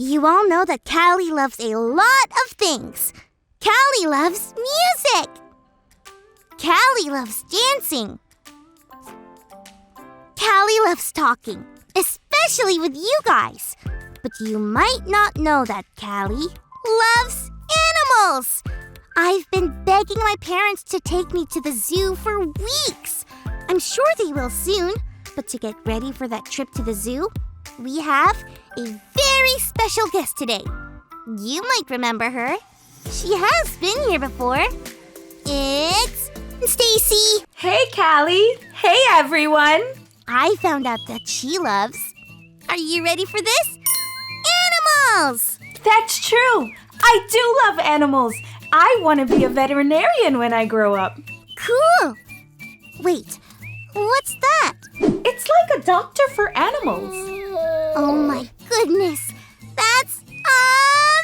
You all know that Callie loves a lot of things. Callie loves music. Callie loves dancing. Callie loves talking, especially with you guys. But you might not know that Callie loves animals. I've been begging my parents to take me to the zoo for weeks. I'm sure they will soon, but to get ready for that trip to the zoo, we have a very special guest today. You might remember her. She has been here before. It's Stacy. Hey, Callie. Hey, everyone. I found out that she loves... Are you ready for this? Animals! That's true. I do love animals. I want to be a veterinarian when I grow up. Cool. Wait, what's that? It's like a doctor for animals. Oh my goodness. That's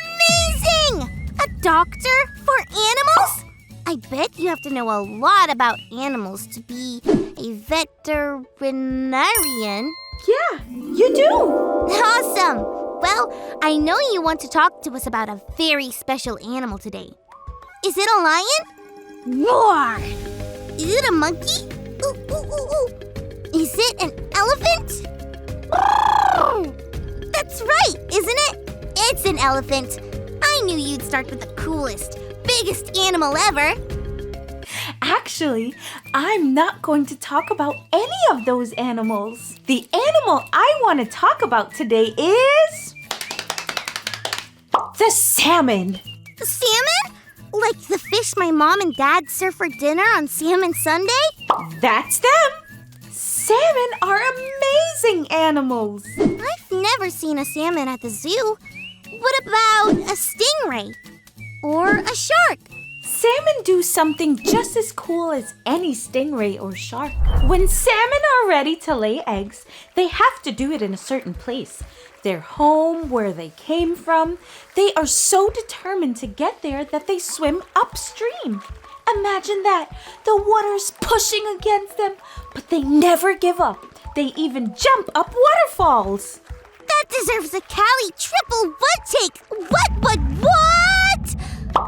amazing! A doctor for animals? I bet you have to know a lot about animals to be a veterinarian. Yeah, you do. Awesome! Well, I know you want to talk to us about a very special animal today. Is it a lion? Roar! Is it a monkey? Ooh, ooh, ooh, ooh. Is it an elephant? That's right, isn't it? It's an elephant. I knew you'd start with the coolest, biggest animal ever. Actually, I'm not going to talk about any of those animals. The animal I want to talk about today is... the salmon. The salmon? Like the fish my mom and dad serve for dinner on Salmon Sunday? That's them. Salmon are amazing animals. I've never seen a salmon at the zoo. What about a stingray? Or a shark? Salmon do something just as cool as any stingray or shark. When salmon are ready to lay eggs, they have to do it in a certain place. Their home, where they came from. They are so determined to get there that they swim upstream. Imagine that. The water's pushing against them, but they never give up. They even jump up waterfalls. That deserves a Callie triple butt take. What?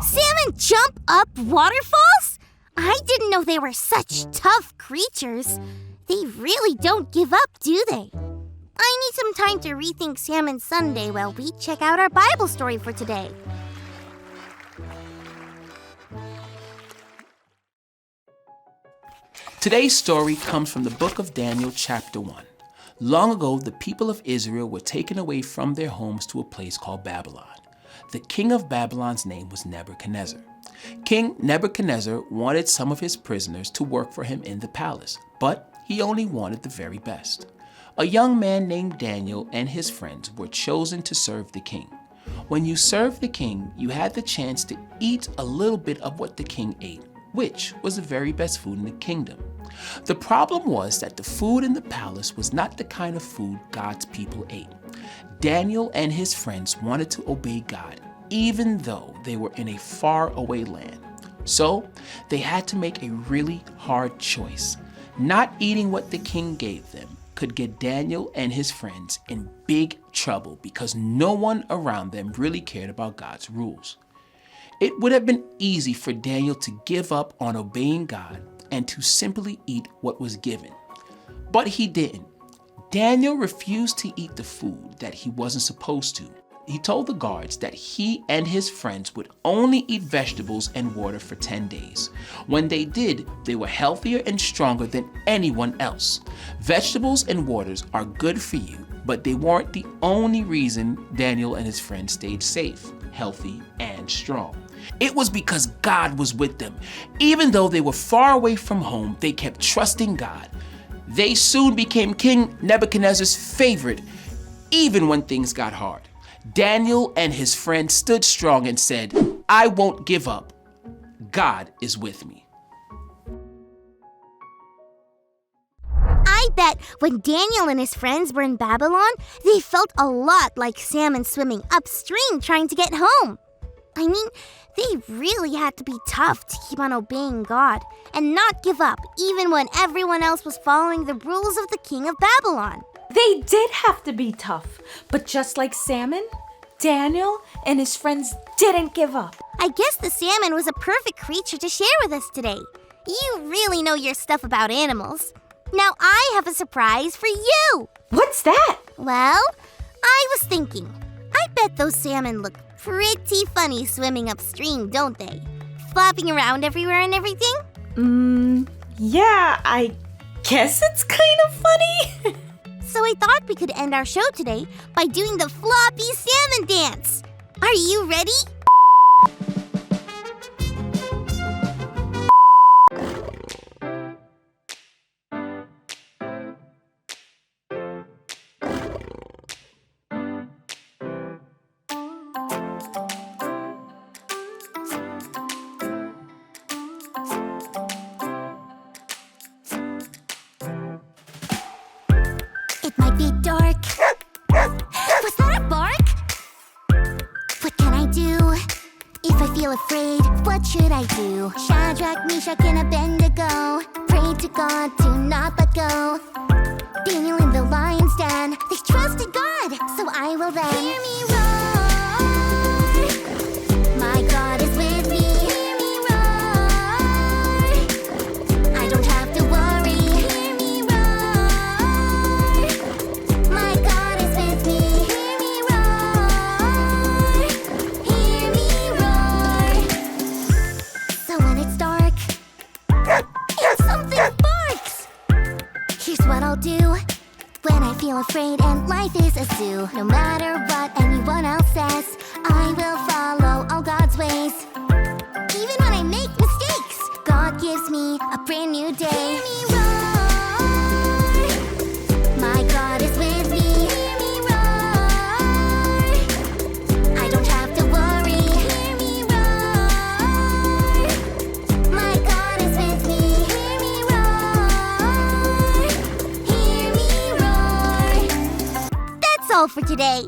Salmon jump up waterfalls? I didn't know they were such tough creatures. They really don't give up, do they? I need some time to rethink Salmon Sunday while we check out our Bible story for today. Today's story comes from the book of Daniel, chapter 1. Long ago, the people of Israel were taken away from their homes to a place called Babylon. The king of Babylon's name was Nebuchadnezzar. King Nebuchadnezzar wanted some of his prisoners to work for him in the palace, but he only wanted the very best. A young man named Daniel and his friends were chosen to serve the king. When you served the king, you had the chance to eat a little bit of what the king ate, which was the very best food in the kingdom. The problem was that the food in the palace was not the kind of food God's people ate. Daniel and his friends wanted to obey God, even though they were in a faraway land. So they had to make a really hard choice. Not eating what the king gave them could get Daniel and his friends in big trouble because no one around them really cared about God's rules. It would have been easy for Daniel to give up on obeying God and to simply eat what was given. But he didn't. Daniel refused to eat the food that he wasn't supposed to. He told the guards that he and his friends would only eat vegetables and water for 10 days. When they did, they were healthier and stronger than anyone else. Vegetables and waters are good for you, but they weren't the only reason Daniel and his friends stayed safe, healthy, and strong. It was because God was with them. Even though they were far away from home, they kept trusting God. They soon became King Nebuchadnezzar's favorite, even when things got hard. Daniel and his friends stood strong and said, "I won't give up. God is with me." I bet when Daniel and his friends were in Babylon, they felt a lot like salmon swimming upstream trying to get home. I mean, they really had to be tough to keep on obeying God and not give up even when everyone else was following the rules of the king of Babylon. They did have to be tough, but just like salmon, Daniel and his friends didn't give up. I guess the salmon was a perfect creature to share with us today. You really know your stuff about animals. Now I have a surprise for you. What's that? Well, I was thinking, I bet those salmon look pretty funny swimming upstream, don't they? Flopping around everywhere and everything? Yeah, I guess it's kind of funny. So I thought we could end our show today by doing the floppy salmon dance. Are you ready? It might be dark. Was that a bark? What can I do? If I feel afraid, what should I do? Shadrach, Meshach, and Abednego prayed to God to not let go. Daniel in the lion's den, they trusted God, so I will then hear me roar. My God is with me. Hear me roar. I don't have to worry. Hear me roar. My God is with me. Hear me roar. Hear me roar. So when it's dark and something barks, here's what I'll do. When I feel afraid and life is a zoo, no matter what anyone else says, I will follow all God's ways. Even when I make mistakes, God gives me a brand new day. Hear me roar. My God is with me. Hear me roar. I don't have to worry. Hear me roar. My God is with me. Hear me roar. Hear me roar. That's all for today.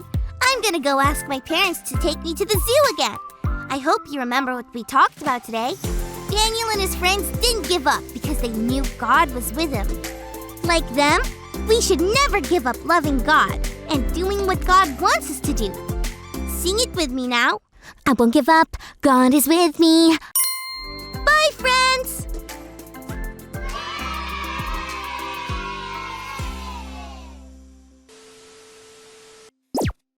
I'm gonna go ask my parents to take me to the zoo again. I hope you remember what we talked about today. Daniel and his friends didn't give up because they knew God was with him. Like them, we should never give up loving God and doing what God wants us to do. Sing it with me now. I won't give up. God is with me.